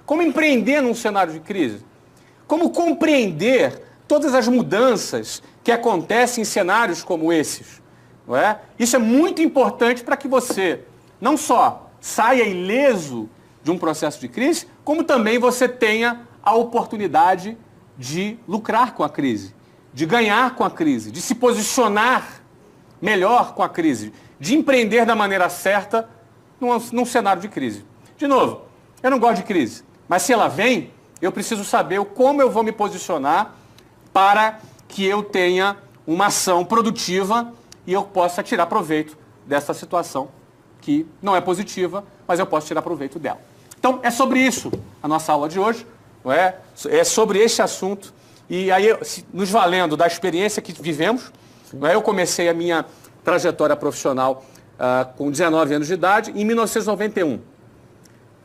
Como empreender num cenário de crise? Como compreender todas as mudanças que acontecem em cenários como esses? Não é? Isso é muito importante para que você não só saia ileso de um processo de crise, como também você tenha a oportunidade de lucrar com a crise, de ganhar com a crise, de se posicionar melhor com a crise, de empreender da maneira certa num cenário de crise. De novo, eu não gosto de crise, mas se ela vem, eu preciso saber como eu vou me posicionar para que eu tenha uma ação produtiva e eu possa tirar proveito dessa situação que não é positiva, mas eu posso tirar proveito dela. Então, é sobre isso a nossa aula de hoje, não é? É sobre este assunto. E aí, nos valendo da experiência que vivemos, não é? Eu comecei a minha trajetória profissional com 19 anos de idade, em 1991.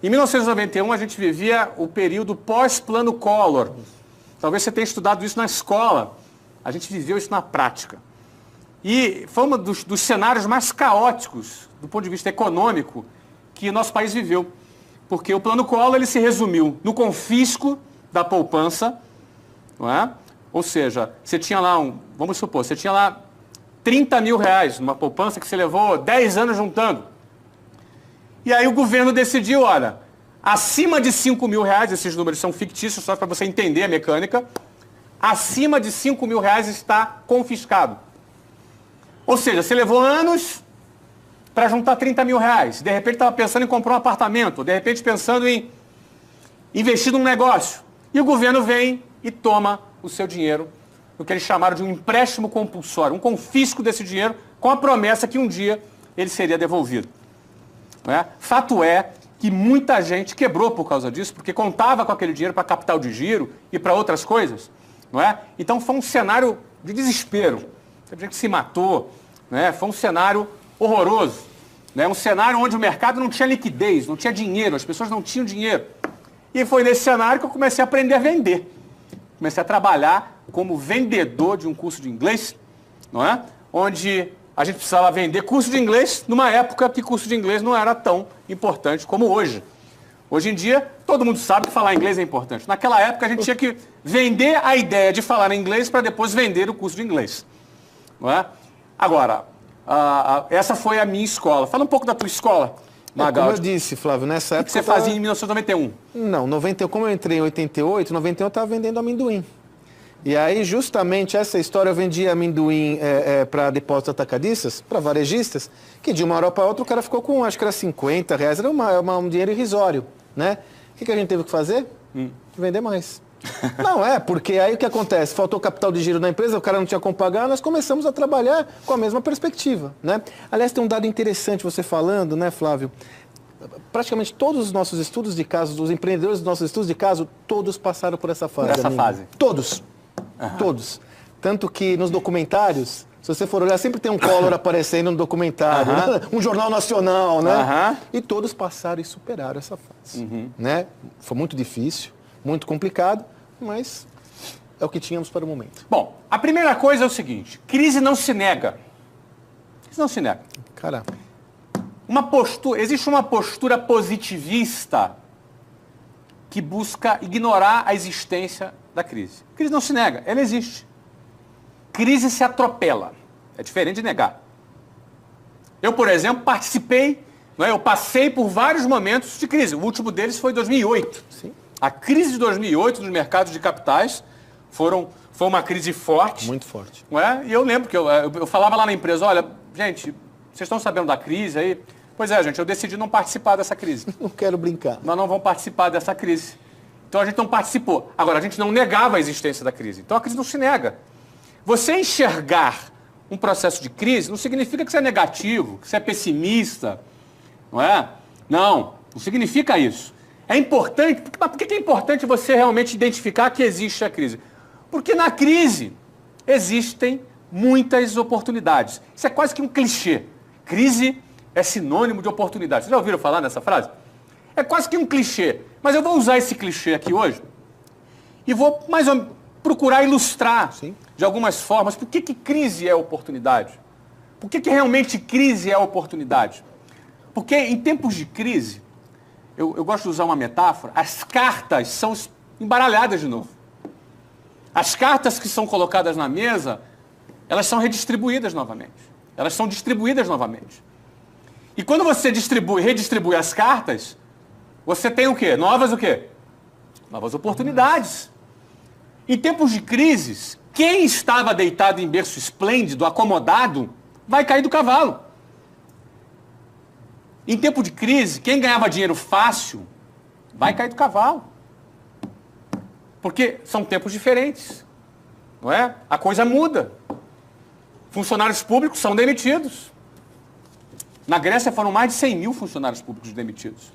Em 1991, a gente vivia o período pós-plano Collor. Talvez você tenha estudado isso na escola. A gente viveu isso na prática. E foi um dos cenários mais caóticos, do ponto de vista econômico, que o nosso país viveu. Porque o plano Collor ele se resumiu no confisco da poupança, não é? Ou seja, você tinha lá, vamos supor, você tinha lá 30 mil reais numa poupança que você levou 10 anos juntando. E aí o governo decidiu, olha, acima de 5 mil reais, esses números são fictícios, só para você entender a mecânica, acima de 5 mil reais está confiscado. Ou seja, você levou anos para juntar 30 mil reais. De repente estava pensando em comprar um apartamento, de repente pensando em investir num negócio. E o governo vem e toma o seu dinheiro, o que eles chamaram de um empréstimo compulsório, um confisco desse dinheiro com a promessa que um dia ele seria devolvido. Não é? Fato é que muita gente quebrou por causa disso, porque contava com aquele dinheiro para capital de giro e para outras coisas. Não é? Então foi um cenário de desespero. Teve gente que se matou, né? Foi um cenário horroroso. Né? Um cenário onde o mercado não tinha liquidez, não tinha dinheiro, as pessoas não tinham dinheiro. E foi nesse cenário que eu comecei a aprender a vender. Comecei a trabalhar como vendedor de um curso de inglês, não é? Onde a gente precisava vender curso de inglês numa época que curso de inglês não era tão importante como hoje. Hoje em dia, todo mundo sabe que falar inglês é importante. Naquela época, a gente tinha que vender a ideia de falar inglês para depois vender o curso de inglês. Não é? Agora, essa foi a minha escola. Fala um pouco da tua escola, Magaldi. Como eu disse, Flávio, nessa época... O que você fazia em 1991? Não, 90, como eu entrei em 88, 91 eu estava vendendo amendoim. E aí, justamente, essa história, eu vendia amendoim para depósitos atacadistas, para varejistas, que de uma hora para outra o cara ficou com, acho que era 50 reais, era um dinheiro irrisório, né? O que a gente teve que fazer? Vender mais. Não, porque aí o que acontece? Faltou capital de giro na empresa, o cara não tinha como pagar, nós começamos a trabalhar com a mesma perspectiva, né? Aliás, tem um dado interessante você falando, né, Flávio? Praticamente todos os nossos estudos de caso, os empreendedores dos nossos estudos de caso, todos passaram por essa fase. Essa fase? Todos. Todos. Tanto que nos documentários, se você for olhar, sempre tem um Collor aparecendo no documentário, né? Um jornal nacional, né? E todos passaram e superaram essa fase. Né? Foi muito difícil, muito complicado, mas é o que tínhamos para o momento. Bom, a primeira coisa é o seguinte, crise não se nega. Crise não se nega. Caramba. Existe uma postura positivista que busca ignorar a existência da crise. Crise não se nega, ela existe. Crise se atropela. É diferente de negar. Eu, por exemplo, participei, eu passei por vários momentos de crise. O último deles foi em 2008. Sim. A crise de 2008 nos mercados de capitais foi uma crise forte. Muito forte. Não é? E eu lembro que eu falava lá na empresa, olha, gente, vocês estão sabendo da crise aí? Pois é, gente, eu decidi não participar dessa crise. Não quero brincar. Nós não vamos participar dessa crise. Então a gente não participou. Agora, a gente não negava a existência da crise. Então a crise não se nega. Você enxergar um processo de crise não significa que você é negativo, que você é pessimista. Não é? Não significa isso. É importante. Mas por que é importante você realmente identificar que existe a crise? Porque na crise existem muitas oportunidades. Isso é quase que um clichê. Crise é sinônimo de oportunidade. Vocês já ouviram falar nessa frase? É quase que um clichê. Mas eu vou usar esse clichê aqui hoje e vou mais ou menos procurar ilustrar de algumas formas por que crise é oportunidade. Por que realmente crise é oportunidade? Porque em tempos de crise, eu gosto de usar uma metáfora, as cartas são embaralhadas de novo. As cartas que são colocadas na mesa, elas são redistribuídas novamente. Elas são distribuídas novamente. E quando você redistribui as cartas, você tem o quê? Novas o quê? Novas oportunidades. Em tempos de crises, quem estava deitado em berço esplêndido, acomodado, vai cair do cavalo. Em tempo de crise, quem ganhava dinheiro fácil, vai cair do cavalo. Porque são tempos diferentes. Não é? A coisa muda. Funcionários públicos são demitidos. Na Grécia foram mais de 100 mil funcionários públicos demitidos.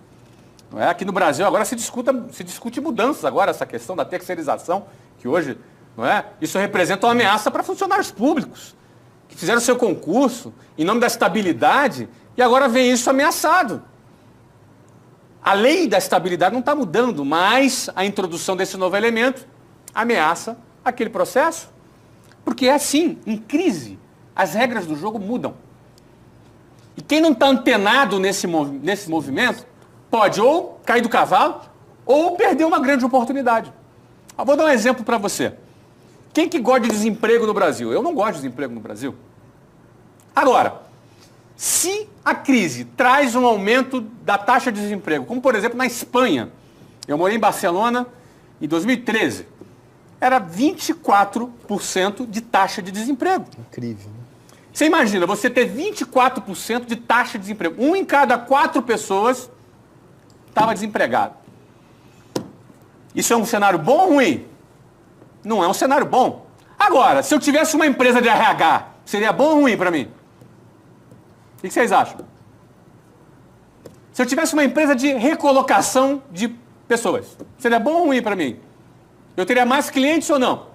Não é? Aqui no Brasil agora se discute mudanças agora, essa questão da terceirização, que hoje, não é? Isso representa uma ameaça para funcionários públicos, que fizeram seu concurso em nome da estabilidade e agora vem isso ameaçado. A lei da estabilidade não está mudando, mas a introdução desse novo elemento ameaça aquele processo. Porque é assim, em crise, as regras do jogo mudam. E quem não está antenado nesse movimento pode ou cair do cavalo ou perder uma grande oportunidade. Eu vou dar um exemplo para você. Quem que gosta de desemprego no Brasil? Eu não gosto de desemprego no Brasil. Agora, se a crise traz um aumento da taxa de desemprego, como por exemplo na Espanha, eu morei em Barcelona em 2013, era 24% de taxa de desemprego. Incrível. Você imagina, você ter 24% de taxa de desemprego. 1 em cada 4 pessoas estava desempregado. Isso é um cenário bom ou ruim? Não é um cenário bom. Agora, se eu tivesse uma empresa de RH, seria bom ou ruim para mim? O que vocês acham? Se eu tivesse uma empresa de recolocação de pessoas, seria bom ou ruim para mim? Eu teria mais clientes ou não?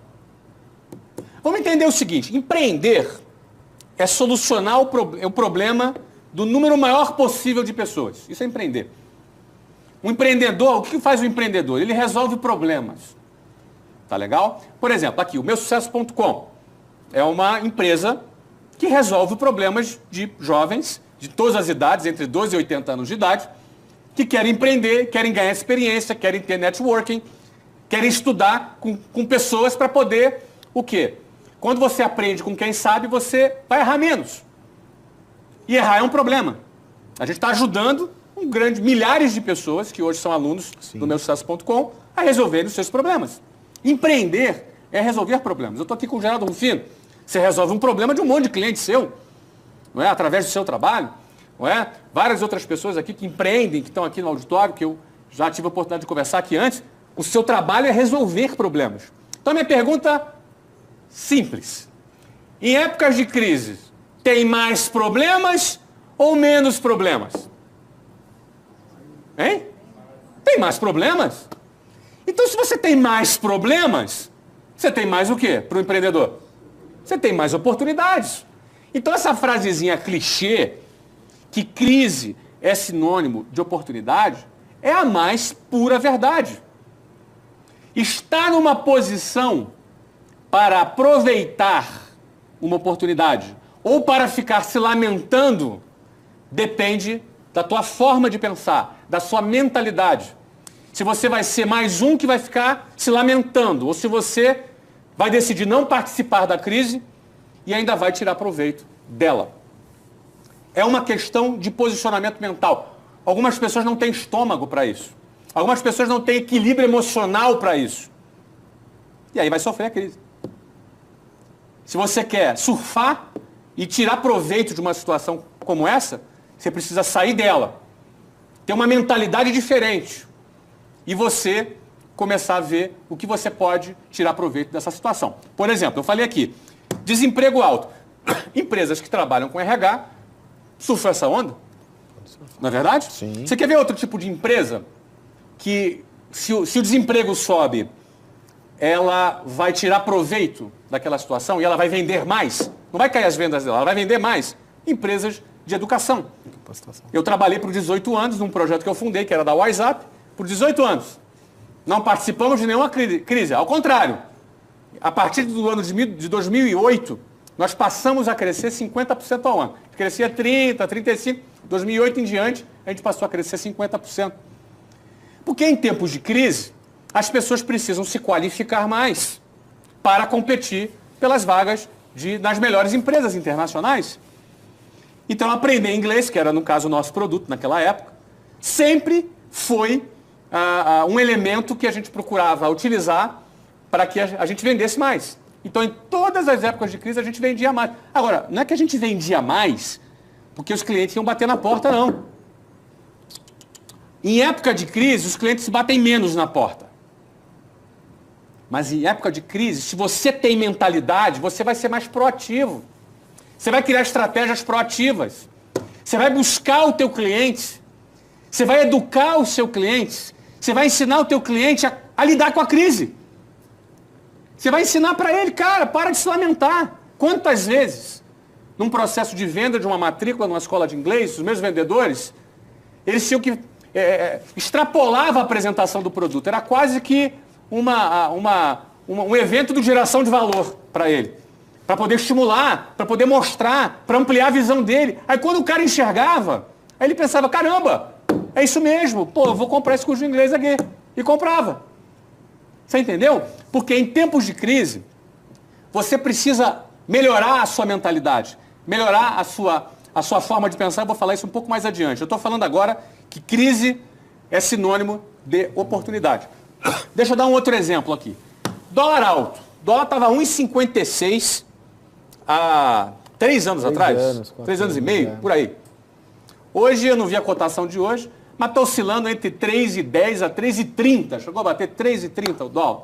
Vamos entender o seguinte, empreender é solucionar o problema do número maior possível de pessoas. Isso é empreender. Um empreendedor, o que faz o empreendedor? Ele resolve problemas. Tá legal? Por exemplo, aqui, o meusucesso.com é uma empresa que resolve problemas de jovens de todas as idades, entre 12 e 80 anos de idade, que querem empreender, querem ganhar experiência, querem ter networking, querem estudar com pessoas para poder o quê? Quando você aprende com quem sabe, você vai errar menos. E errar é um problema. A gente está ajudando milhares de pessoas que hoje são alunos do meusucesso.com a resolverem os seus problemas. Empreender é resolver problemas. Eu estou aqui com o Geraldo Rufino. Você resolve um problema de um monte de cliente seu, não é? Através do seu trabalho. Não é? Várias outras pessoas aqui que empreendem, que estão aqui no auditório, que eu já tive a oportunidade de conversar aqui antes. O seu trabalho é resolver problemas. Então, minha pergunta simples. Em épocas de crise, tem mais problemas ou menos problemas? Hein? Tem mais problemas? Então, se você tem mais problemas, você tem mais o quê para o empreendedor? Você tem mais oportunidades. Então, essa frasezinha clichê, que crise é sinônimo de oportunidade, é a mais pura verdade. Estar numa posição para aproveitar uma oportunidade ou para ficar se lamentando depende da tua forma de pensar, da sua mentalidade. Se você vai ser mais um que vai ficar se lamentando ou se você vai decidir não participar da crise e ainda vai tirar proveito dela. É uma questão de posicionamento mental. Algumas pessoas não têm estômago para isso. Algumas pessoas não têm equilíbrio emocional para isso. E aí vai sofrer a crise. Se você quer surfar e tirar proveito de uma situação como essa, você precisa sair dela. Ter uma mentalidade diferente. E você começar a ver o que você pode tirar proveito dessa situação. Por exemplo, eu falei aqui, desemprego alto. Empresas que trabalham com RH surfam essa onda. Não é verdade? Sim. Você quer ver outro tipo de empresa que, se o desemprego sobe, ela vai tirar proveito daquela situação e ela vai vender mais? Não vai cair as vendas dela, ela vai vender mais. Empresas de educação. Eu trabalhei por 18 anos num projeto que eu fundei, que era da WhatsApp, por 18 anos. Não participamos de nenhuma crise. Ao contrário, a partir do ano de 2008, nós passamos a crescer 50% ao ano. Crescia 30%, 35%. 2008 em diante, a gente passou a crescer 50%. Porque em tempos de crise, as pessoas precisam se qualificar mais para competir pelas vagas nas melhores empresas internacionais. Então, aprender inglês, que era, no caso, o nosso produto naquela época, sempre foi um elemento que a gente procurava utilizar para que a gente vendesse mais. Então, em todas as épocas de crise, a gente vendia mais. Agora, não é que a gente vendia mais porque os clientes iam bater na porta, não. Em época de crise, os clientes batem menos na porta. Mas em época de crise, se você tem mentalidade, você vai ser mais proativo. Você vai criar estratégias proativas. Você vai buscar o teu cliente. Você vai educar o seu cliente. Você vai ensinar o teu cliente a lidar com a crise. Você vai ensinar para ele, cara, para de se lamentar. Quantas vezes, num processo de venda de uma matrícula numa escola de inglês, os meus vendedores, eles tinham que extrapolava a apresentação do produto. Era quase que um evento de geração de valor para ele. Para poder estimular, para poder mostrar, para ampliar a visão dele. Aí quando o cara enxergava, aí ele pensava, caramba, é isso mesmo, pô, eu vou comprar esse curso de inglês aqui. E comprava. Você entendeu? Porque em tempos de crise, você precisa melhorar a sua mentalidade, melhorar a sua forma de pensar. Eu vou falar isso um pouco mais adiante. Eu estou falando agora que crise é sinônimo de oportunidade. Deixa eu dar um outro exemplo aqui. Dólar alto. Dólar estava 1,56 há 3 anos atrás. 3 anos e meio, por aí. Hoje, eu não vi a cotação de hoje, mas está oscilando entre 3,10 a 3,30. Chegou a bater 3,30 o dólar.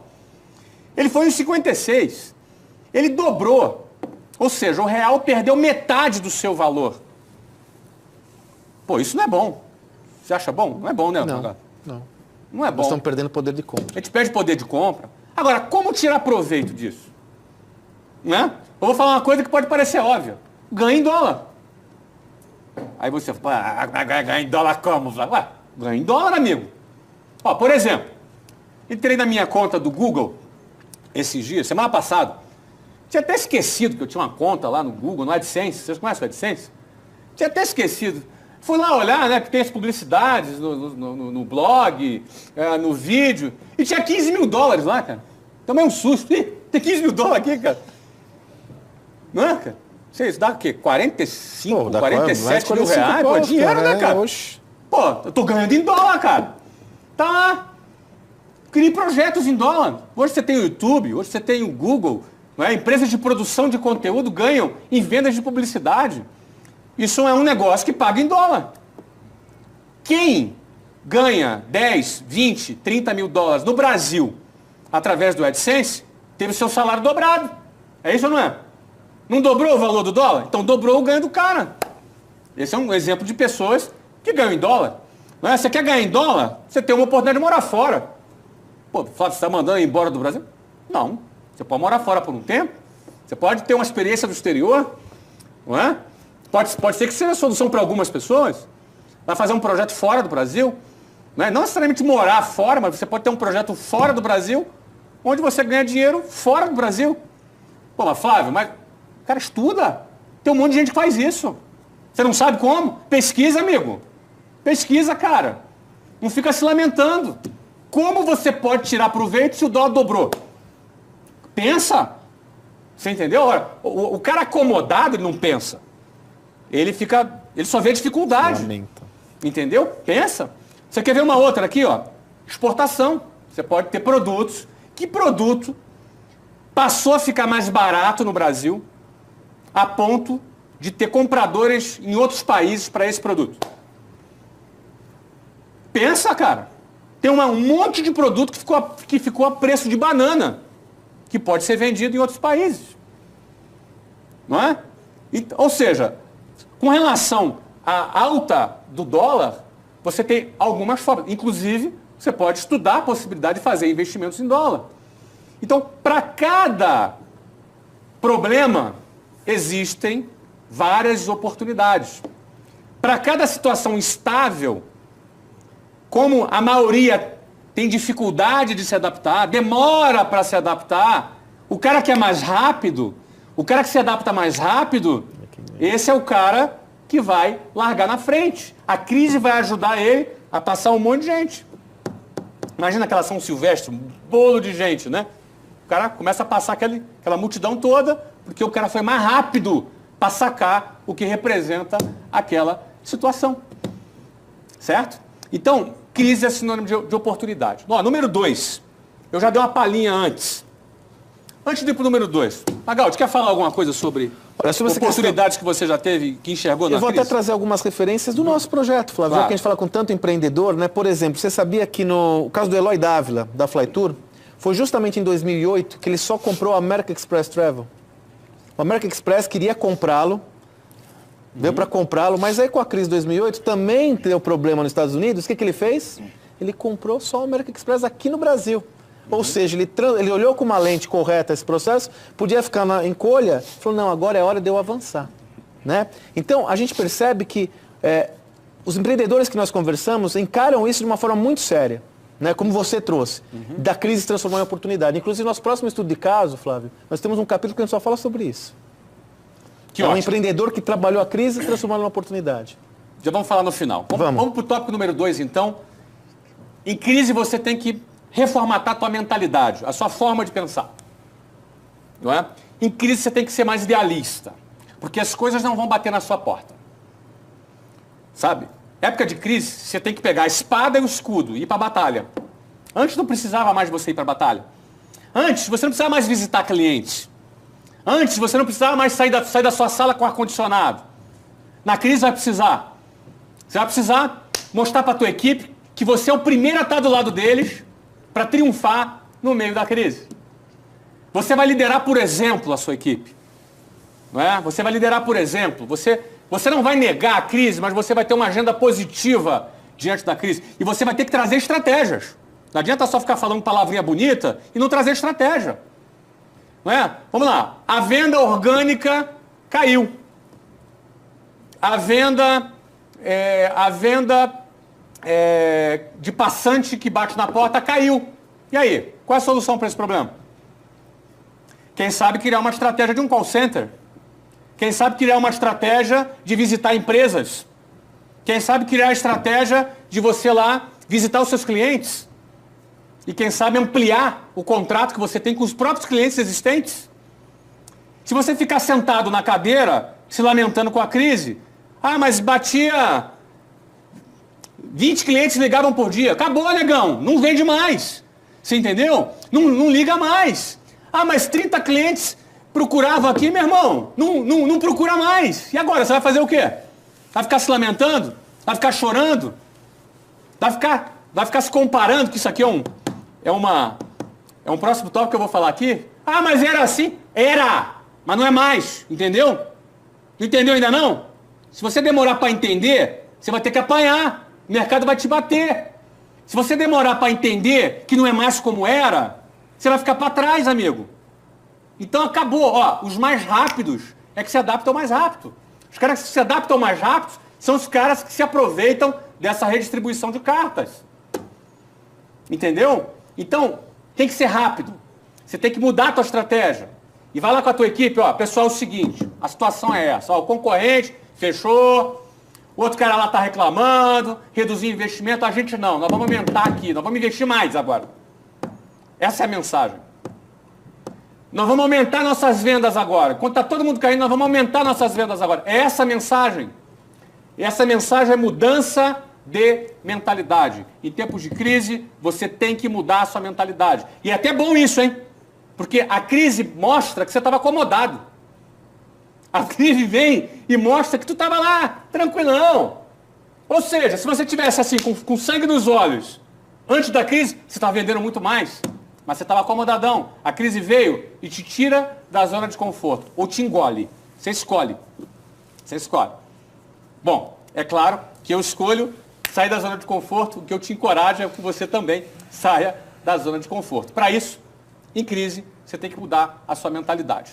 Ele foi 1,56. Ele dobrou. Ou seja, o real perdeu metade do seu valor. Pô, isso não é bom. Você acha bom? Não é bom, né? Não. Não é bom. Nós estamos perdendo poder de compra. A gente perde poder de compra. Agora, como tirar proveito disso? Né? Eu vou falar uma coisa que pode parecer óbvia. Ganha em dólar. Aí você fala, ganha em dólar como? Ué, ganha em dólar, amigo. Ó, por exemplo, entrei na minha conta do Google esses dias, semana passada. Tinha até esquecido que eu tinha uma conta lá no Google, no AdSense. Vocês conhecem o AdSense? Tinha até esquecido. Fui lá olhar, né, que tem as publicidades no blog, no vídeo, e tinha 15 mil dólares lá, cara. Também um susto. Ih, tem 15 mil dólares aqui, cara. Não é, cara? Isso dá o quê? 45, 47 mil reais? Pô, dinheiro, né, cara? Oxe. Pô, eu tô ganhando em dólar, cara. Tá lá. Crie projetos em dólar. Hoje você tem o YouTube, hoje você tem o Google, não é? Empresas de produção de conteúdo ganham em vendas de publicidade. Isso é um negócio que paga em dólar. Quem ganha 10, 20, 30 mil dólares no Brasil através do AdSense, teve seu salário dobrado. É isso ou não é? Não dobrou o valor do dólar? Então dobrou o ganho do cara. Esse é um exemplo de pessoas que ganham em dólar. Não é? Você quer ganhar em dólar? Você tem uma oportunidade de morar fora. Pô, Flávio, você está mandando ir embora do Brasil? Não. Você pode morar fora por um tempo. Você pode ter uma experiência do exterior. Não é? Pode ser que seja a solução para algumas pessoas. Vai fazer um projeto fora do Brasil. Não necessariamente morar fora, mas você pode ter um projeto fora do Brasil, onde você ganha dinheiro fora do Brasil. Pô, mas Flávio, mas o cara estuda. Tem um monte de gente que faz isso. Você não sabe como? Pesquisa, amigo. Pesquisa, cara. Não fica se lamentando. Como você pode tirar proveito se o dólar dobrou? Pensa. Você entendeu? Ora, o cara acomodado, ele não pensa. Ele só vê dificuldade. Lamenta. Entendeu? Pensa. Você quer ver uma outra aqui, ó? Exportação. Você pode ter produtos. Que produto passou a ficar mais barato no Brasil a ponto de ter compradores em outros países para esse produto? Pensa, cara. Tem um monte de produto que ficou a preço de banana, que pode ser vendido em outros países. Não é? Ou seja, com relação à alta do dólar, você tem algumas formas. Inclusive, você pode estudar a possibilidade de fazer investimentos em dólar. Então, para cada problema, existem várias oportunidades. Para cada situação instável, como a maioria tem dificuldade de se adaptar, demora para se adaptar, o cara que é mais rápido, o cara que se adapta mais rápido, esse é o cara que vai largar na frente. A crise vai ajudar ele a passar um monte de gente. Imagina aquela São Silvestre, um bolo de gente, né? O cara começa a passar aquela multidão toda, porque o cara foi mais rápido para sacar o que representa aquela situação. Certo? Então, crise é sinônimo de oportunidade. Ó, número 2. Eu já dei uma palhinha antes. Antes de ir para o número 2. Magaldi, quer falar alguma coisa sobre oportunidades que você já teve, que enxergou na crise? Eu vou até trazer algumas referências do nosso projeto, Flávio. Já que a gente fala com tanto empreendedor, né? Por exemplo, você sabia que no caso do Eloy Dávila, da Flytour, foi justamente em 2008 que ele só comprou a American Express Travel. O American Express queria comprá-lo, veio para comprá-lo, mas aí com a crise de 2008 também deu problema nos Estados Unidos. O que ele fez? Ele comprou só o American Express aqui no Brasil. Ou seja, ele olhou com uma lente correta esse processo, podia ficar na encolha, falou, não, agora é hora de eu avançar. Né? Então, a gente percebe que os empreendedores que nós conversamos encaram isso de uma forma muito séria. Né, como você trouxe, da crise se transformar em oportunidade. Inclusive, no nosso próximo estudo de caso, Flávio, nós temos um capítulo que a gente só fala sobre isso. Que é um empreendedor que trabalhou a crise e transformou em uma oportunidade. Já vamos falar no final. Vamos para o tópico número 2, então. Em crise, você tem que reformatar a tua mentalidade, a sua forma de pensar. Não é? Em crise, você tem que ser mais idealista, porque as coisas não vão bater na sua porta. Sabe? Época de crise, você tem que pegar a espada e o escudo e ir para a batalha. Antes não precisava mais de você ir para a batalha. Antes, você não precisava mais visitar clientes. Antes, você não precisava mais sair da sua sala com ar-condicionado. Na crise vai precisar. Você vai precisar mostrar para a tua equipe que você é o primeiro a estar do lado deles para triunfar no meio da crise. Você vai liderar por exemplo a sua equipe. Não é? Você vai liderar por exemplo. Você não vai negar a crise, mas você vai ter uma agenda positiva diante da crise. E você vai ter que trazer estratégias. Não adianta só ficar falando palavrinha bonita e não trazer estratégia. Não é? Vamos lá. A venda orgânica caiu. A venda de passante que bate na porta caiu. E aí? Qual é a solução para esse problema? Quem sabe criar uma estratégia de um call center. Quem sabe criar uma estratégia de visitar empresas? Quem sabe criar a estratégia de você lá visitar os seus clientes? E quem sabe ampliar o contrato que você tem com os próprios clientes existentes? Se você ficar sentado na cadeira, se lamentando com a crise, mas batia 20 clientes ligavam por dia. Acabou, negão, não vende mais. Você entendeu? Não liga mais. Mas 30 clientes procurava aqui, meu irmão, não procura mais. E agora, você vai fazer o quê? Vai ficar se lamentando? Vai ficar chorando? Vai ficar se comparando, que isso aqui é um próximo tópico que eu vou falar aqui? Mas era assim? Era! Mas não é mais, entendeu? Não entendeu ainda não? Se você demorar para entender, você vai ter que apanhar. O mercado vai te bater. Se você demorar para entender que não é mais como era, você vai ficar para trás, amigo. Então acabou, os mais rápidos é que se adaptam mais rápido. Os caras que se adaptam mais rápido são os caras que se aproveitam dessa redistribuição de cartas. Entendeu? Então, tem que ser rápido. Você tem que mudar a tua estratégia. E vai lá com a tua equipe, pessoal, é o seguinte, a situação é essa, o concorrente fechou, o outro cara lá está reclamando, reduzir investimento, a gente não, nós vamos aumentar aqui, nós vamos investir mais agora. Essa é a mensagem. Nós vamos aumentar nossas vendas agora. Enquanto está todo mundo caindo, nós vamos aumentar nossas vendas agora. É essa a mensagem. E essa mensagem é mudança de mentalidade. Em tempos de crise, você tem que mudar a sua mentalidade. E é até bom isso, hein? Porque a crise mostra que você estava acomodado. A crise vem e mostra que tu estava lá, tranquilão. Ou seja, se você tivesse assim, com sangue nos olhos, antes da crise, você estava vendendo muito mais. Mas você estava acomodadão. A crise veio e te tira da zona de conforto. Ou te engole. Você escolhe. Você escolhe. Bom, é claro que eu escolho sair da zona de conforto. O que eu te encorajo é que você também saia da zona de conforto. Para isso, em crise, você tem que mudar a sua mentalidade.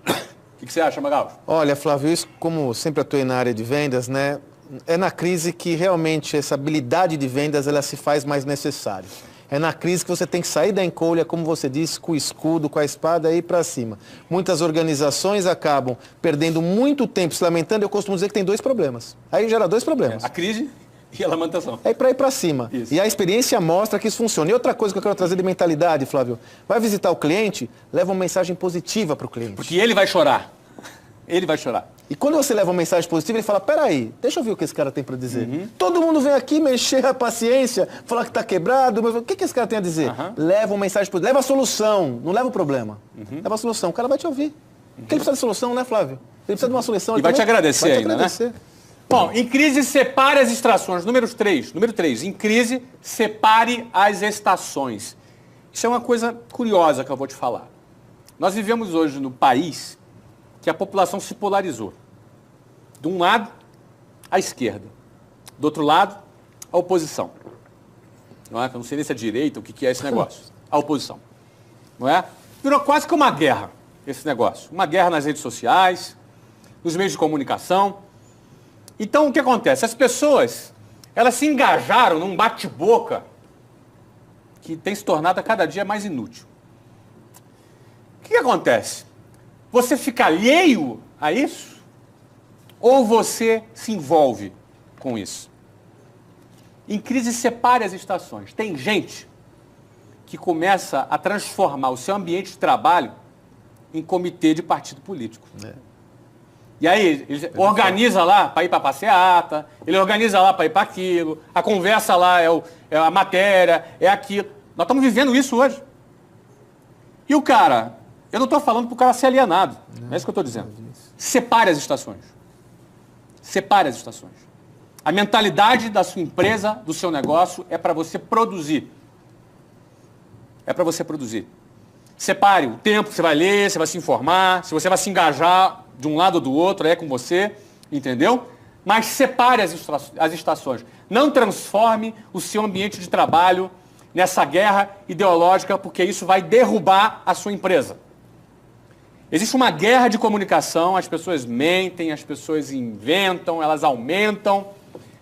O que você acha, Magaldi? Olha, Flávio, isso como sempre atuei na área de vendas, né? É na crise que realmente essa habilidade de vendas ela se faz mais necessária. É na crise que você tem que sair da encolha, como você disse, com o escudo, com a espada e ir para cima. Muitas organizações acabam perdendo muito tempo se lamentando. Eu costumo dizer que tem dois problemas. Aí gera dois problemas. A crise E a lamentação. É para ir para cima. Isso. E a experiência mostra que isso funciona. E outra coisa que eu quero trazer de mentalidade, Flávio, vai visitar o cliente, leva uma mensagem positiva para o cliente. Porque ele vai chorar. Ele vai chorar. E quando você leva uma mensagem positiva, ele fala, peraí, deixa eu ver o que esse cara tem para dizer. Todo mundo vem aqui mexer a paciência, falar que está quebrado, mas o que esse cara tem a dizer? Leva uma mensagem positiva, leva a solução, não leva o problema. Leva a solução, o cara vai te ouvir. Porque ele precisa de solução, né, Flávio? Ele precisa de uma solução. E vai te agradecer ainda, né? Bom, em crise, separe as estações. Número 3, em crise, separe as estações. Isso é uma coisa curiosa que eu vou te falar. Nós vivemos hoje no país que a população se polarizou. De um lado, a esquerda. Do outro lado, a oposição. Não é? Eu não sei nem se é direita, o que é esse negócio. A oposição. Não é? Virou quase que uma guerra, esse negócio. Uma guerra nas redes sociais, nos meios de comunicação. Então, o que acontece? As pessoas, elas se engajaram num bate-boca que tem se tornado a cada dia mais inútil. O que acontece? Você fica alheio a isso? Ou você se envolve com isso? Em crise, separe as estações. Tem gente que começa a transformar o seu ambiente de trabalho em comitê de partido político. E aí, ele organiza lá para ir para a passeata, ele organiza lá para ir para aquilo, a conversa lá é a matéria, é aquilo. Nós estamos vivendo isso hoje. E o cara, eu não estou falando para o cara ser alienado, não é isso que eu estou dizendo. Separe as estações. Separe as estações. A mentalidade da sua empresa, do seu negócio, é para você produzir. É para você produzir. Separe o tempo que você vai ler, você vai se informar, se você vai se engajar de um lado ou do outro, é com você, entendeu? Mas separe as estações. Não transforme o seu ambiente de trabalho nessa guerra ideológica, porque isso vai derrubar a sua empresa. Existe uma guerra de comunicação, as pessoas mentem, as pessoas inventam, elas aumentam,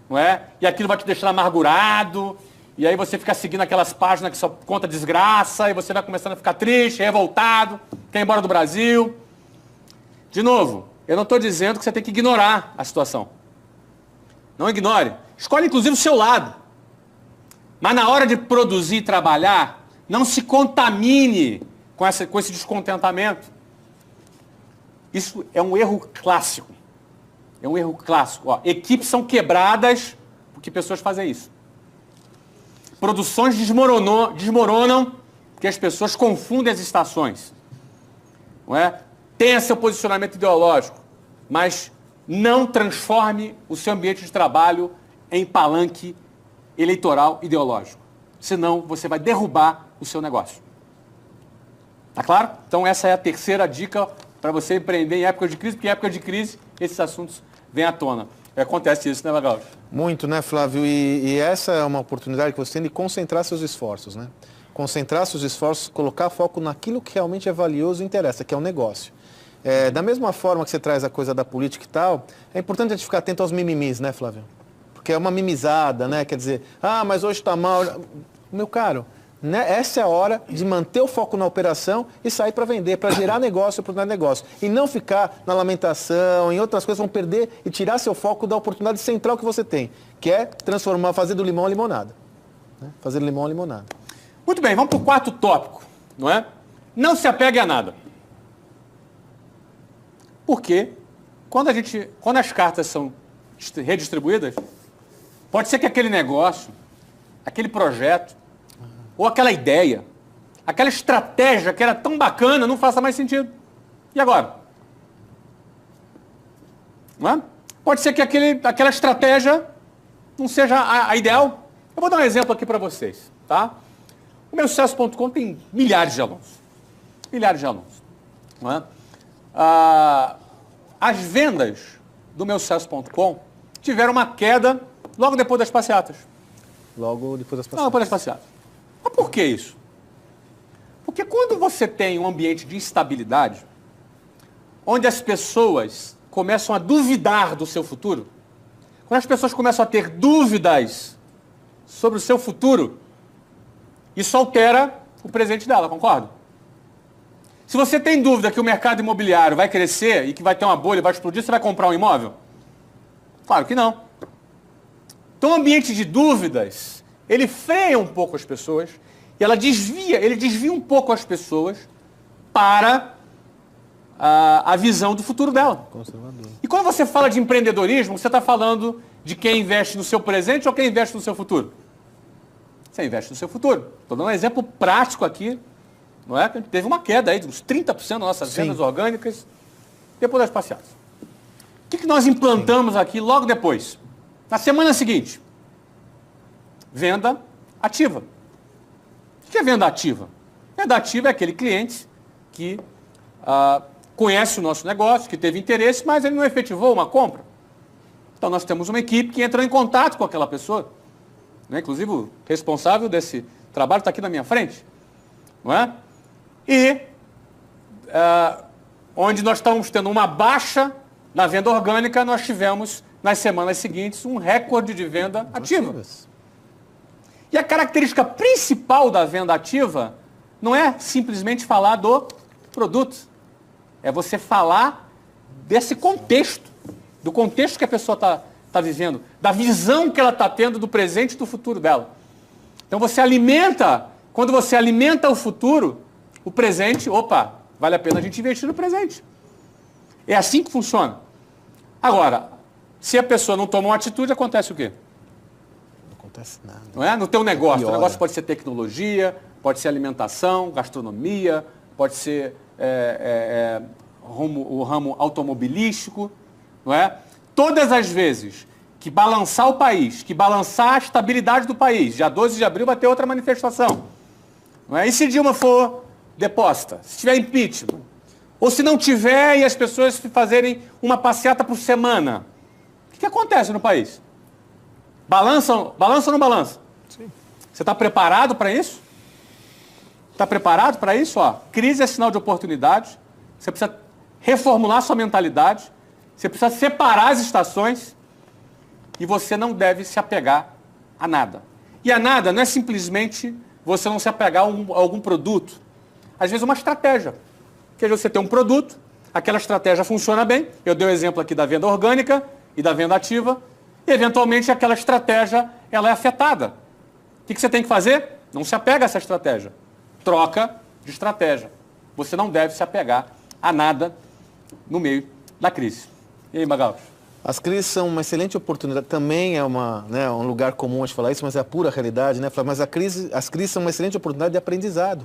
não é? E aquilo vai te deixar amargurado, e aí você fica seguindo aquelas páginas que só conta desgraça, e você vai começando a ficar triste, revoltado, quer ir embora do Brasil. De novo, eu não estou dizendo que você tem que ignorar a situação. Não ignore. Escolhe, inclusive, o seu lado. Mas na hora de produzir e trabalhar, não se contamine com esse descontentamento. Isso é um erro clássico. É um erro clássico. Ó, equipes são quebradas porque pessoas fazem isso. Produções desmoronam porque as pessoas confundem as estações. Não é? Tenha seu posicionamento ideológico, mas não transforme o seu ambiente de trabalho em palanque eleitoral ideológico. Senão você vai derrubar o seu negócio. Tá claro? Então essa é a terceira dica para você empreender em época de crise, porque em época de crise esses assuntos vêm à tona. Acontece isso, né, Magal? Muito, né, Flávio? E essa é uma oportunidade que você tem de concentrar seus esforços, né? Concentrar seus esforços, colocar foco naquilo que realmente é valioso e interessa, que é o negócio. Da mesma forma que você traz a coisa da política e tal, é importante a gente ficar atento aos mimimis, né, Flávio? Porque é uma mimizada, né? Quer dizer, mas hoje está mal. Meu caro, né? Essa é a hora de manter o foco na operação e sair para vender, para gerar negócio, oportunidade de negócio. E não ficar na lamentação, em outras coisas, vão perder e tirar seu foco da oportunidade central que você tem, que é transformar, fazer do limão a limonada. Né? Fazer do limão a limonada. Muito bem, vamos para o quarto tópico, não é? Não se apegue a nada. Porque quando as cartas são redistribuídas, pode ser que aquele negócio, aquele projeto, ou aquela ideia, aquela estratégia que era tão bacana não faça mais sentido. E agora? Não é? Pode ser que aquela estratégia não seja a ideal. Eu vou dar um exemplo aqui para vocês, tá? O meu sucesso.com tem milhares de alunos. Milhares de alunos. Não é? As vendas do meu sucesso.com tiveram uma queda logo depois das passeatas. Logo depois das passeatas. Logo depois das passeatas. Mas por que isso? Porque quando você tem um ambiente de instabilidade, onde as pessoas começam a duvidar do seu futuro, quando as pessoas começam a ter dúvidas sobre o seu futuro, isso altera o presente dela, concorda? Se você tem dúvida que o mercado imobiliário vai crescer e que vai ter uma bolha, vai explodir, você vai comprar um imóvel? Claro que não. Então, o ambiente de dúvidas, ele freia um pouco as pessoas e ele desvia um pouco as pessoas para a visão do futuro dela. Conservador. E quando você fala de empreendedorismo, você está falando de quem investe no seu presente ou quem investe no seu futuro? Você investe no seu futuro. Estou dando um exemplo prático aqui, não é? Teve uma queda aí de uns 30% das nossas vendas orgânicas depois das passeatas. O que nós implantamos aqui logo depois? Na semana seguinte, venda ativa. O que é venda ativa? Venda ativa é aquele cliente que conhece o nosso negócio, que teve interesse, mas ele não efetivou uma compra. Então nós temos uma equipe que entra em contato com aquela pessoa. Né? Inclusive o responsável desse trabalho está aqui na minha frente. Não é? E onde nós estamos tendo uma baixa na venda orgânica, nós tivemos nas semanas seguintes um recorde de venda ativa. E a característica principal da venda ativa não é simplesmente falar do produto. É você falar desse contexto, do contexto que a pessoa está vivendo, da visão que ela está tendo do presente e do futuro dela. Então você alimenta, quando você alimenta o futuro, o presente, opa, vale a pena a gente investir no presente. É assim que funciona. Agora, se a pessoa não toma uma atitude, acontece o quê? Não acontece nada. Não é? No teu negócio. Piora. O negócio pode ser tecnologia, pode ser alimentação, gastronomia, pode ser o ramo automobilístico, não é? Todas as vezes que balançar o país, que balançar a estabilidade do país, dia 12 de abril vai ter outra manifestação. Não é? E se Dilma for deposta, se tiver impeachment, ou se não tiver e as pessoas fazerem uma passeata por semana, o que acontece no país? Balança ou não balança? Sim. Você está preparado para isso? Está preparado para isso? Ó, crise é sinal de oportunidade. Você precisa reformular sua mentalidade. Você precisa separar as estações. E você não deve se apegar a nada. E a nada não é simplesmente você não se apegar a algum produto. Às vezes uma estratégia. Porque você tem um produto, aquela estratégia funciona bem. Eu dei o exemplo aqui da venda orgânica e da venda ativa. E eventualmente aquela estratégia ela é afetada. O que você tem que fazer? Não se apega a essa estratégia. Troca de estratégia. Você não deve se apegar a nada no meio da crise. E aí, Magalhães? As crises são uma excelente oportunidade. Também é um lugar comum a gente falar isso, mas é a pura realidade, né? Mas as crises são uma excelente oportunidade de aprendizado.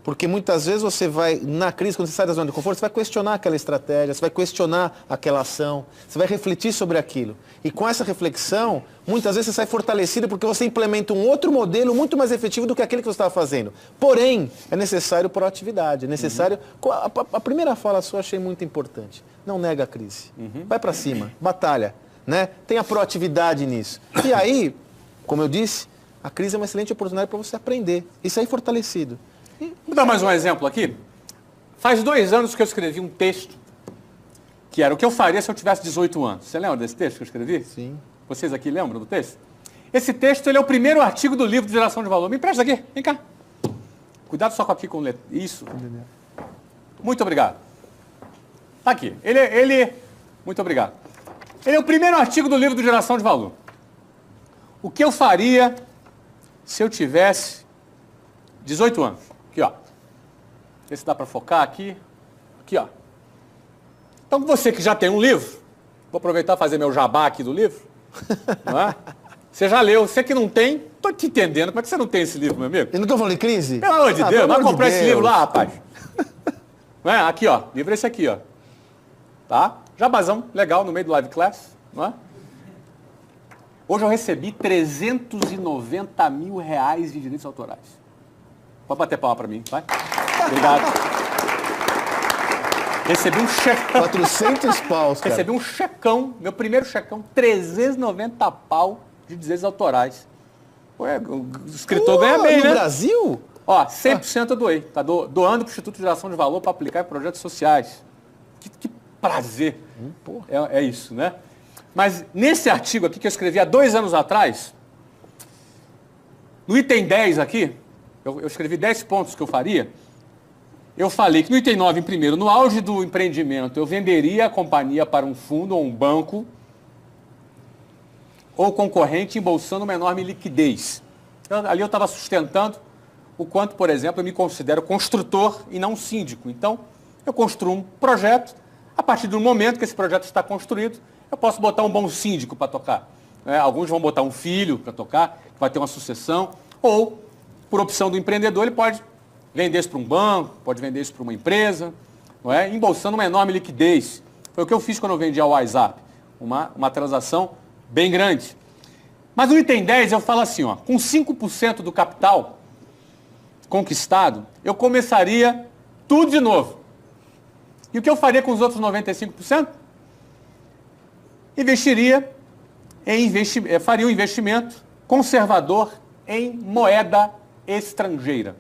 Porque muitas vezes você vai, na crise, quando você sai da zona de conforto, você vai questionar aquela estratégia, você vai questionar aquela ação, você vai refletir sobre aquilo. E com essa reflexão, muitas vezes você sai fortalecido porque você implementa um outro modelo muito mais efetivo do que aquele que você estava fazendo. Porém, é necessário proatividade, é necessário... A primeira fala sua eu achei muito importante. Não nega a crise. Vai para cima, batalha, né? Tenha proatividade nisso. E aí, como eu disse, a crise é uma excelente oportunidade para você aprender e sair fortalecido. Vou dar mais um exemplo aqui. Faz 2 anos que eu escrevi um texto que era o que eu faria se eu tivesse 18 anos. Você lembra desse texto que eu escrevi? Sim. Vocês aqui lembram do texto? Esse texto ele é o primeiro artigo do livro de Geração de Valor. Me empresta aqui, vem cá. Cuidado só com aqui com letra. Isso. Muito obrigado. Tá aqui. Muito obrigado. Ele é o primeiro artigo do livro de Geração de Valor. O que eu faria se eu tivesse 18 anos? Aqui, ó. Vê se dá para focar aqui. Aqui, ó. Então, você que já tem um livro, vou aproveitar e fazer meu jabá aqui do livro. Não é? Você já leu. Você que não tem, estou te entendendo. Como é que você não tem esse livro, meu amigo? Eu não estou falando de crise? Pelo amor de Deus, vai comprar esse livro lá, rapaz. Não é? Aqui, ó. Livro é esse aqui, ó. Tá? Jabazão, legal, no meio do live class. Não é? Hoje eu recebi 390 mil reais de direitos autorais. Pode bater palma para mim, vai. Obrigado. Recebi um checão. 400 paus, cara. Recebi um checão, meu primeiro checão, 390 pau de direitos autorais. Ué, o escritor ganha bem, né? No Brasil? Ó, 100% eu doei. Tá doando para o Instituto de Geração de Valor para aplicar em projetos sociais. Que prazer. É isso, né? Mas nesse artigo aqui que eu escrevi há 2 anos atrás, no item 10 aqui, eu escrevi 10 pontos que eu faria. Eu falei que no item 9, em primeiro, no auge do empreendimento, eu venderia a companhia para um fundo ou um banco ou concorrente embolsando uma enorme liquidez. Ali eu estava sustentando o quanto, por exemplo, eu me considero construtor e não síndico. Então, eu construo um projeto, a partir do momento que esse projeto está construído, eu posso botar um bom síndico para tocar. Alguns vão botar um filho para tocar, que vai ter uma sucessão, ou, por opção do empreendedor, ele pode vender isso para um banco, pode vender isso para uma empresa, embolsando uma enorme liquidez. Foi o que eu fiz quando eu vendi ao WhatsApp, uma transação bem grande. Mas no item 10 eu falo assim, ó, com 5% do capital conquistado, eu começaria tudo de novo. E o que eu faria com os outros 95%? Faria um investimento conservador em moeda estrangeira.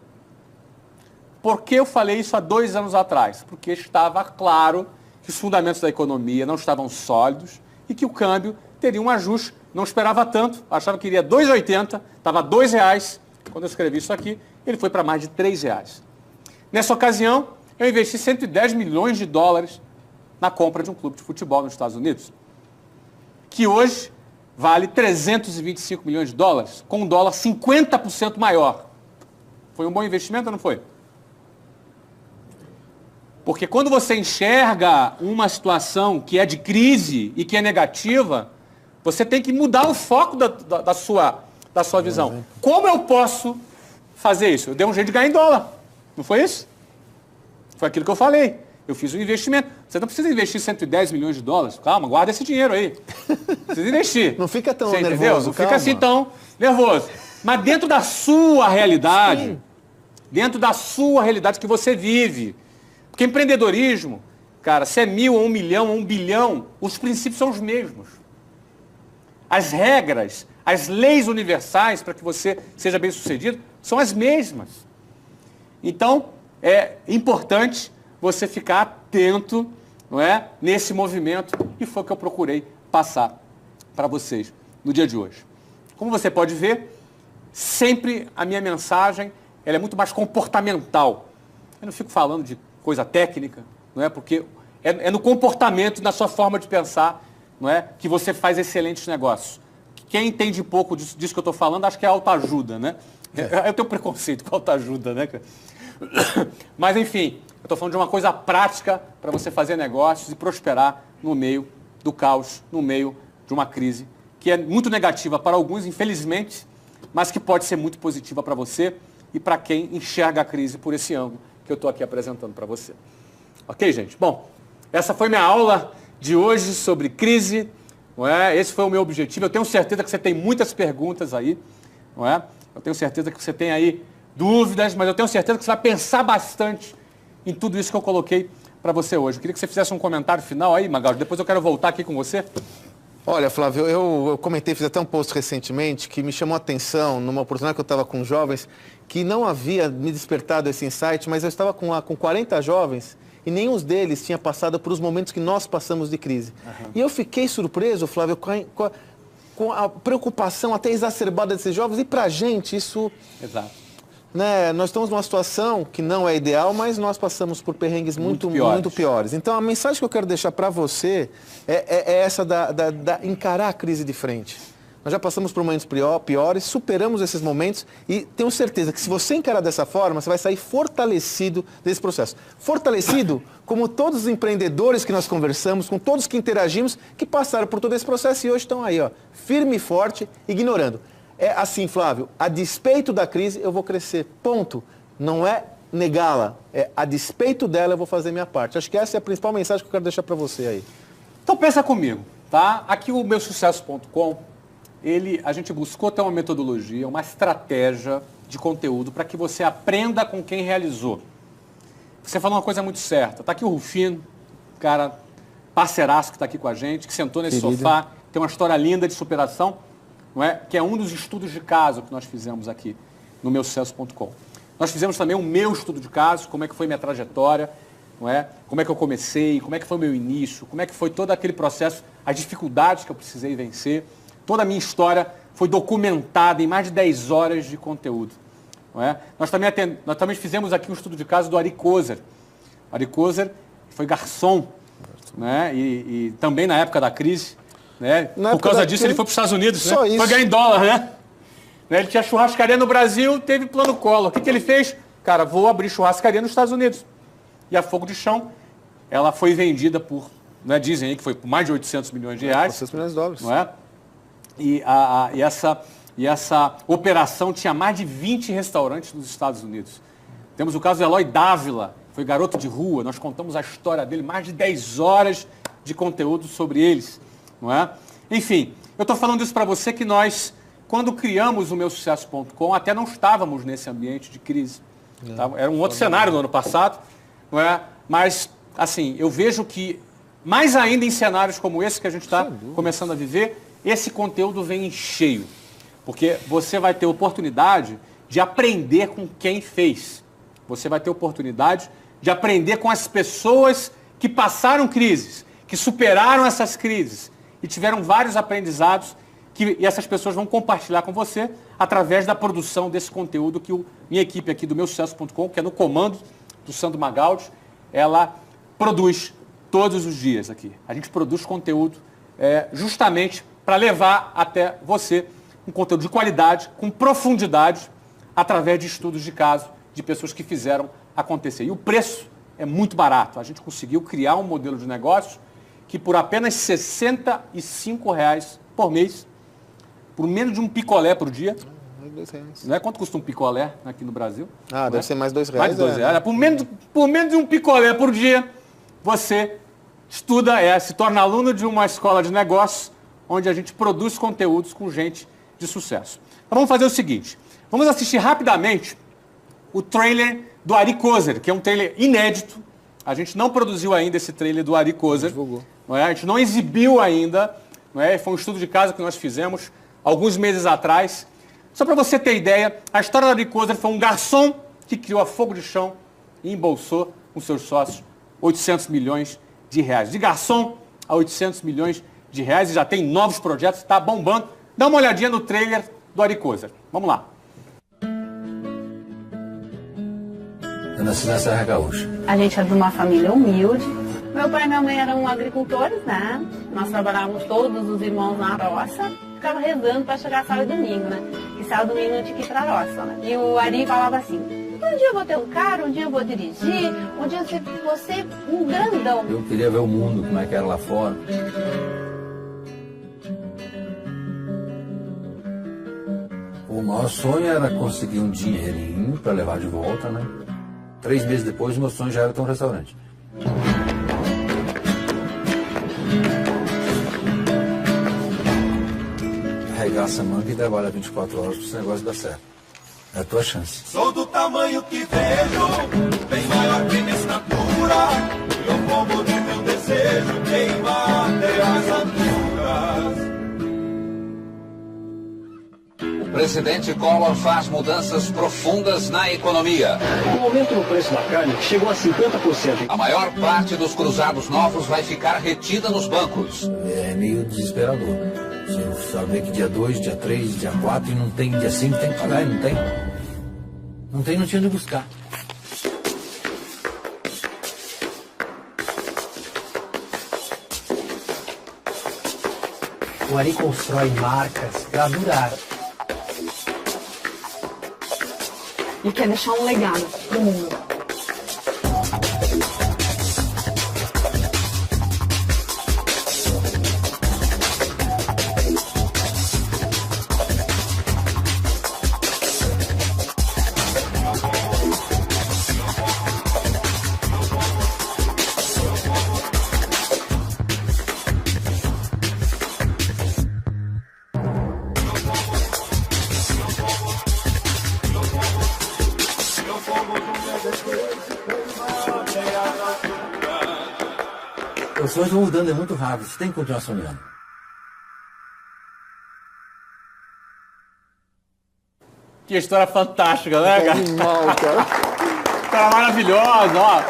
Por que eu falei isso há 2 anos atrás? Porque estava claro que os fundamentos da economia não estavam sólidos e que o câmbio teria um ajuste. Não esperava tanto, achava que iria 2,80, estava R$2. Quando eu escrevi isso aqui, ele foi para mais de R$3. Nessa ocasião, eu investi 110 milhões de dólares na compra de um clube de futebol nos Estados Unidos, que hoje vale 325 milhões de dólares, com um dólar 50% maior. Foi um bom investimento ou não foi? Porque quando você enxerga uma situação que é de crise e que é negativa, você tem que mudar o foco da sua visão. Como eu posso fazer isso? Eu dei um jeito de ganhar em dólar. Não foi isso? Foi aquilo que eu falei. Eu fiz um investimento. Você não precisa investir 110 milhões de dólares. Calma, guarda esse dinheiro aí. Precisa investir. Não fica tão você nervoso. Entendeu? Não fica assim tão nervoso. Mas dentro da sua realidade, sim, dentro da sua realidade que você vive. Porque empreendedorismo, cara, se é 1.000 ou 1 milhão ou 1 bilhão, os princípios são os mesmos. As regras, as leis universais para que você seja bem sucedido são as mesmas. Então, é importante você ficar atento, não é, nesse movimento, e foi o que eu procurei passar para vocês no dia de hoje. Como você pode ver, sempre a minha mensagem ela é muito mais comportamental. Eu não fico falando de coisa técnica, não é? Porque é no comportamento, na sua forma de pensar, não é, que você faz excelentes negócios. Quem entende pouco disso que eu estou falando, acho que é autoajuda, né? Eu tenho preconceito com autoajuda, né, cara? Mas, enfim, eu estou falando de uma coisa prática para você fazer negócios e prosperar no meio do caos, no meio de uma crise que é muito negativa para alguns, infelizmente, mas que pode ser muito positiva para você e para quem enxerga a crise por esse ângulo que eu estou aqui apresentando para você. Ok, gente? Bom, essa foi minha aula de hoje sobre crise, não é? Esse foi o meu objetivo. Eu tenho certeza que você tem muitas perguntas aí, não é? Eu tenho certeza que você tem aí dúvidas, mas eu tenho certeza que você vai pensar bastante em tudo isso que eu coloquei para você hoje. Eu queria que você fizesse um comentário final aí, Magalhães. Depois eu quero voltar aqui com você. Olha, Flávio, eu comentei, fiz até um post recentemente que me chamou a atenção numa oportunidade que eu estava com jovens que não havia me despertado esse insight, mas eu estava com 40 jovens e nenhum deles tinha passado por os momentos que nós passamos de crise. Uhum. E eu fiquei surpreso, Flávio, com a preocupação até exacerbada desses jovens. E para a gente isso... Exato. Né, nós estamos numa situação que não é ideal, mas nós passamos por perrengues muito piores. Então, a mensagem que eu quero deixar para você é essa da encarar a crise de frente. Nós já passamos por momentos piores, superamos esses momentos e tenho certeza que se você encarar dessa forma, você vai sair fortalecido desse processo. Fortalecido como todos os empreendedores que nós conversamos, com todos que interagimos, que passaram por todo esse processo e hoje estão aí, ó, firme e forte, ignorando. É assim, Flávio, a despeito da crise eu vou crescer, ponto. Não é negá-la, é a despeito dela eu vou fazer minha parte. Acho que essa é a principal mensagem que eu quero deixar para você aí. Então pensa comigo, tá? Aqui o meusucesso.com, a gente buscou ter uma metodologia, uma estratégia de conteúdo para que você aprenda com quem realizou. Você falou uma coisa muito certa. Está aqui o Rufino, cara parceiraço que está aqui com a gente, que sentou nesse sofá, tem uma história linda de superação, não é? Que é um dos estudos de caso que nós fizemos aqui no meusucesso.com. Nós fizemos também o meu estudo de caso, como é que foi minha trajetória, não é? Como é que eu comecei, como é que foi o meu início, como é que foi todo aquele processo, as dificuldades que eu precisei vencer. Toda a minha história foi documentada em mais de 10 horas de conteúdo. Não é? Nós também fizemos aqui um estudo de caso do Ari Kozer. Ari Kozer foi garçom, né? E também na época da crise, Né? Por causa disso, ele foi para os Estados Unidos, né? Foi ganhar em dólar, né? Ele tinha churrascaria no Brasil, teve plano Collor. O que ele fez? Cara, vou abrir churrascaria nos Estados Unidos. E a Fogo de Chão, ela foi vendida por, né, dizem aí que foi por mais de 800 milhões de reais. 800 milhões de dólares. Não é? E essa operação tinha mais de 20 restaurantes nos Estados Unidos. Temos o caso do Eloy Dávila, foi garoto de rua, nós contamos a história dele, mais de 10 horas de conteúdo sobre eles. Não é? Enfim, eu estou falando isso para você que nós, quando criamos o meusucesso.com, até não estávamos nesse ambiente de crise. Tá? Era um outro cenário no ano passado, não é? Mas, assim, eu vejo que, mais ainda em cenários como esse que a gente está começando a viver, esse conteúdo vem em cheio. Porque você vai ter oportunidade de aprender com quem fez. Você vai ter oportunidade de aprender com as pessoas que passaram crises, que superaram essas crises e tiveram vários aprendizados e essas pessoas vão compartilhar com você através da produção desse conteúdo que minha equipe aqui do meusucesso.com, que é no comando do Sandro Magaldi, ela produz todos os dias aqui. A gente produz conteúdo justamente para levar até você um conteúdo de qualidade, com profundidade, através de estudos de caso, de pessoas que fizeram acontecer. E o preço é muito barato. A gente conseguiu criar um modelo de negócio que por apenas R$ 65 por mês, por menos de um picolé por dia. R$2. Não é? Quanto custa um picolé aqui no Brasil? Deve ser mais R$2. Mais de R$2. Por menos de um picolé por dia, você estuda, se torna aluno de uma escola de negócios, onde a gente produz conteúdos com gente de sucesso. Então vamos fazer o seguinte, vamos assistir rapidamente o trailer do Ari Kozer, que é um trailer inédito. A gente não produziu ainda esse trailer do Ari Kozer. Não é? A gente não exibiu ainda. Não é? Foi um estudo de caso que nós fizemos alguns meses atrás. Só para você ter ideia, a história do Ari Kozer foi um garçom que criou a Fogo de Chão e embolsou com seus sócios 800 milhões de reais. De garçom a 800 milhões de reais e já tem novos projetos, está bombando. Dá uma olhadinha no trailer do Ari Kozer. Vamos lá. Eu nasci na Serra Gaúcha. A gente é de uma família humilde. Meu pai e minha mãe eram agricultores, né? Nós trabalhávamos todos os irmãos na roça. Ficava rezando para chegar sábado e domingo, né? E sábado e domingo não tinha que ir pra roça, né? E o Ari falava assim, um dia eu vou ter um carro, um dia eu vou dirigir, um dia eu vou ser um grandão. Eu queria ver o mundo, como é que era lá fora. O maior sonho era conseguir um dinheirinho para levar de volta, né? 3 meses depois, o meu sonho já era ter um restaurante. Arregaça a manga e trabalha 24 horas para esse negócio dar certo. É a tua chance. Sou do tamanho que vejo, bem maior que minha estatura. E o fogo de meu desejo queima até as alturas. O presidente Collor faz mudanças profundas na economia. O aumento no preço da carne chegou a 50%. A maior parte dos cruzados novos vai ficar retida nos bancos. É meio desesperador. Você sabe que dia 2, dia 3, dia 4 e não tem, dia 5 tem que pagar e não tem. Não tem, não tinha onde buscar. O Ari constrói marcas para durar. E quer deixar um legado pro mundo. Os sonhos vão mudando, é muito rápido. Você tem que continuar sonhando. Que história fantástica, né, cara? Animal, cara. Cara maravilhosa, ó.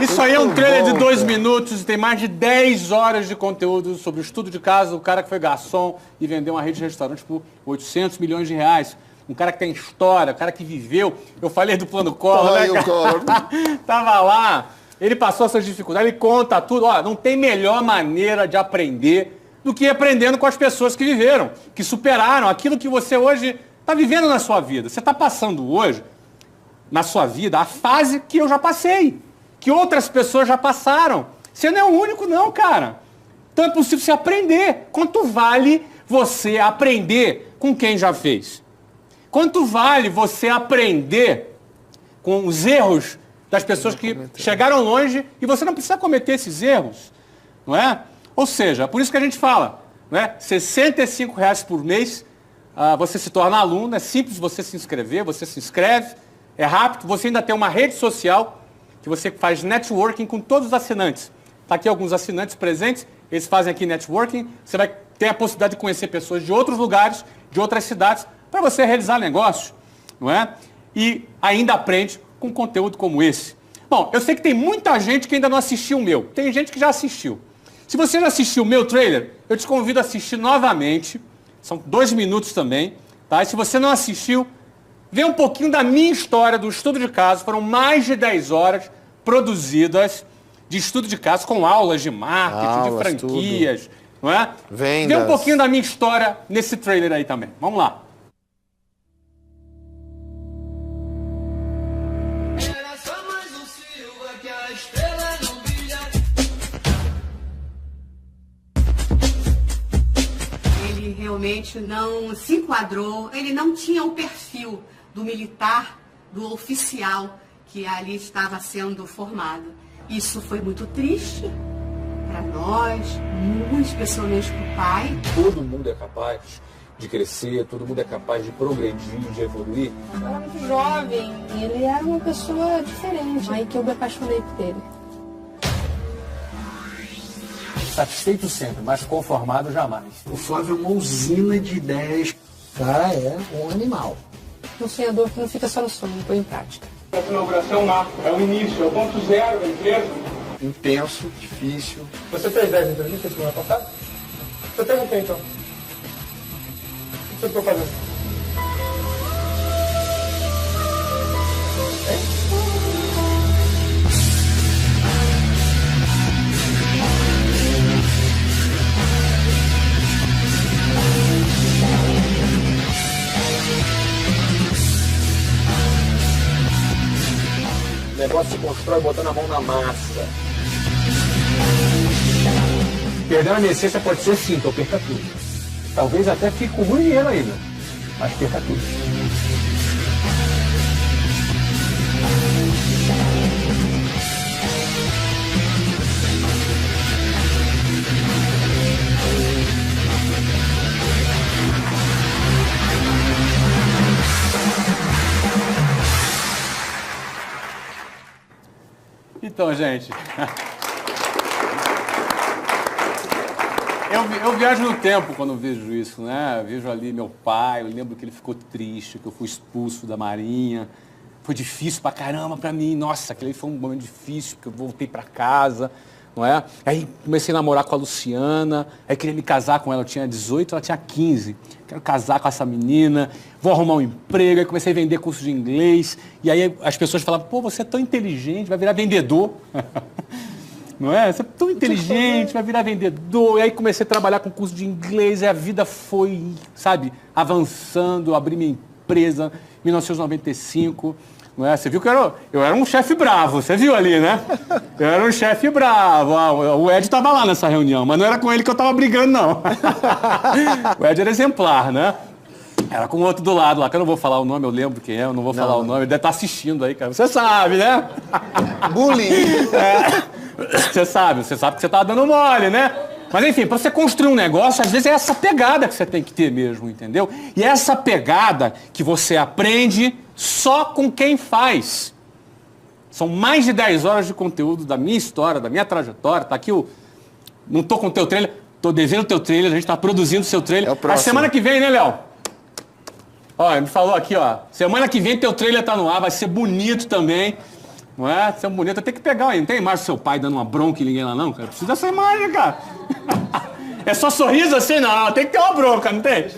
Isso aí é um trailer de 2 minutos e tem mais de 10 horas de conteúdo sobre o estudo de caso do cara que foi garçom e vendeu uma rede de restaurantes por 800 milhões de reais. Um cara que tem história, um cara que viveu. Eu falei do plano Collor, né, cara? Collor. Tava lá. Ele passou essas dificuldades, ele conta tudo. Ó, não tem melhor maneira de aprender do que aprendendo com as pessoas que viveram, que superaram aquilo que você hoje está vivendo na sua vida. Você está passando hoje, na sua vida, a fase que eu já passei, que outras pessoas já passaram. Você não é o único não, cara. Então é possível você aprender. Quanto vale você aprender com quem já fez? Quanto vale você aprender com os erros das pessoas que chegaram longe e você não precisa cometer esses erros, não é? Ou seja, por isso que a gente fala, não é? R$65 por mês, você se torna aluno, é simples você se inscrever, você se inscreve, é rápido, você ainda tem uma rede social que você faz networking com todos os assinantes. Está aqui alguns assinantes presentes, eles fazem aqui networking, você vai ter a possibilidade de conhecer pessoas de outros lugares, de outras cidades, para você realizar negócio, não é? E ainda aprende com conteúdo como esse. Bom, eu sei que tem muita gente que ainda não assistiu o meu, tem gente que já assistiu. Se você já assistiu o meu trailer, eu te convido a assistir novamente, são 2 minutos também, tá? E se você não assistiu, vê um pouquinho da minha história do estudo de caso, foram mais de 10 horas produzidas de estudo de caso, com aulas de marketing, de franquias, tudo. Não é? Vendas. Vê um pouquinho da minha história nesse trailer aí também. Vamos lá. Ele realmente não se enquadrou, ele não tinha o perfil do militar, do oficial que ali estava sendo formado. Isso foi muito triste para nós, muito especialmente para o pai. Todo mundo é capaz de crescer, todo mundo é capaz de progredir, de evoluir. Eu era muito jovem e ele era uma pessoa diferente, aí que eu me apaixonei por ele. Satisfeito sempre, mas conformado jamais. O Flávio é uma usina de ideias. O cara é um animal. Um sonhador que não fica só no sonho, põe em prática. Essa inauguração é um marco, é o início, é o ponto zero da empresa. Intenso, difícil. Você fez 10 entrevistas semana passada? Você perguntou então. O que você ficou fazendo? O negócio se constrói botando a mão na massa. Perder a minha essência pode ser sim, que eu perca tudo. Talvez até fique com muito dinheiro ainda, mas perca tudo. Então, gente, eu viajo no tempo quando vejo isso, né? Eu vejo ali meu pai, eu lembro que ele ficou triste, que eu fui expulso da Marinha. Foi difícil pra caramba pra mim. Nossa, aquele foi um momento difícil, porque eu voltei pra casa, não é? Aí comecei a namorar com a Luciana, aí queria me casar com ela, eu tinha 18, ela tinha 15. Quero casar com essa menina, vou arrumar um emprego, aí comecei a vender curso de inglês, e aí as pessoas falavam, pô, você é tão inteligente, vai virar vendedor. Não é? Você é tão inteligente, vai virar vendedor. E aí comecei a trabalhar com curso de inglês, e a vida foi, sabe, avançando, eu abri minha empresa em 1995. Não é? Você viu que eu era um chefe bravo, você viu ali, né? Eu era um chefe bravo. O Ed estava lá nessa reunião, mas não era com ele que eu estava brigando, não. O Ed era exemplar, né? Era com o outro do lado lá, que eu não vou falar o nome, eu lembro quem é, eu não vou falar o nome, ele deve estar assistindo aí, cara. Você sabe, né? Bullying. Você sabe que você está dando mole, né? Mas enfim, para você construir um negócio, às vezes é essa pegada que você tem que ter mesmo, entendeu? E é essa pegada que você aprende só com quem faz. São mais de 10 horas de conteúdo da minha história, da minha trajetória. Tá aqui não tô com o teu trailer, tô devendo o teu trailer, a gente tá produzindo o seu trailer. É o próximo. A semana que vem, né, Léo? Ó, ele me falou aqui, ó. Semana que vem teu trailer tá no ar, vai ser bonito também. Não é? Ser bonito. Tem que pegar aí. Não tem imagem do seu pai dando uma bronca em ninguém lá, não, cara? Precisa dessa imagem, cara. É só sorriso assim? Não, tem que ter uma bronca, não tem?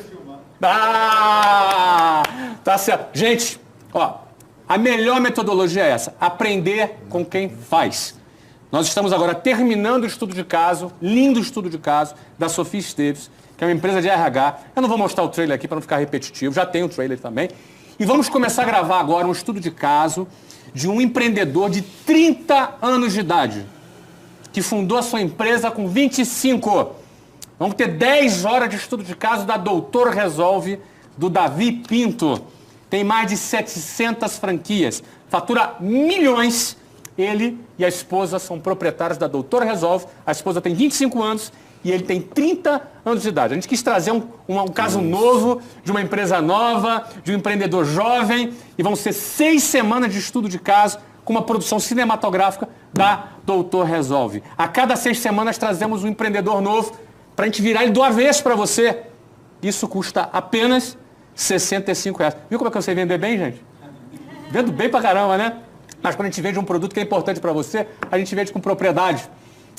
Ah, tá certo. Gente, ó, a melhor metodologia é essa. Aprender com quem faz. Nós estamos agora terminando o estudo de caso, lindo estudo de caso, da Sofia Esteves, que é uma empresa de RH. Eu não vou mostrar o trailer aqui para não ficar repetitivo, já tem o trailer também. E vamos começar a gravar agora um estudo de caso de um empreendedor de 30 anos de idade, que fundou a sua empresa com 25. Vamos ter 10 horas de estudo de caso da Doutor Resolve, do Davi Pinto. Tem mais de 700 franquias, fatura milhões. Ele e a esposa são proprietários da Doutor Resolve. A esposa tem 25 anos e ele tem 30 anos de idade. A gente quis trazer um caso novo, de uma empresa nova, de um empreendedor jovem. E vão ser 6 semanas de estudo de caso com uma produção cinematográfica da Doutor Resolve. A cada 6 semanas trazemos um empreendedor novo para a gente virar ele do avesso para você. Isso custa apenas R$65. Viu como é que eu sei vender bem, gente? Vendo bem pra caramba, né? Mas quando a gente vende um produto que é importante para você, a gente vende com propriedade.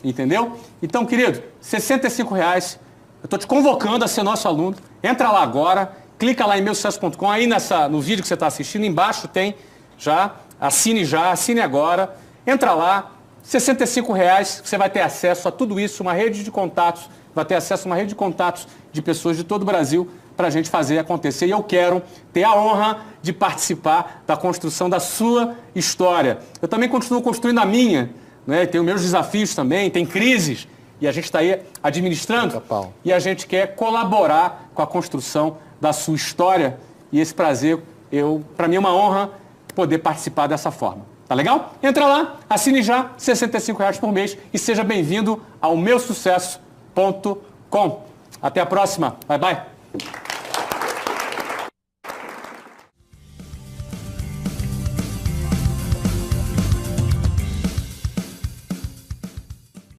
Entendeu? Então, querido, R$65. Eu estou te convocando a ser nosso aluno. Entra lá agora, clica lá em meusucesso.com. Aí no vídeo que você está assistindo, embaixo tem já. Assine agora. Entra lá, R$65, você vai ter acesso a tudo isso, uma rede de contatos, vai ter acesso a uma rede de contatos de pessoas de todo o Brasil para a gente fazer acontecer. E eu quero ter a honra de participar da construção da sua história. Eu também continuo construindo a minha, né? Tenho meus desafios também, tem crises, e a gente está aí administrando, e a gente quer colaborar com a construção da sua história. E esse prazer, para mim é uma honra poder participar dessa forma. Tá legal? Entra lá, assine já, R$65 por mês e seja bem-vindo ao meusucesso.com. Até a próxima. Bye, bye.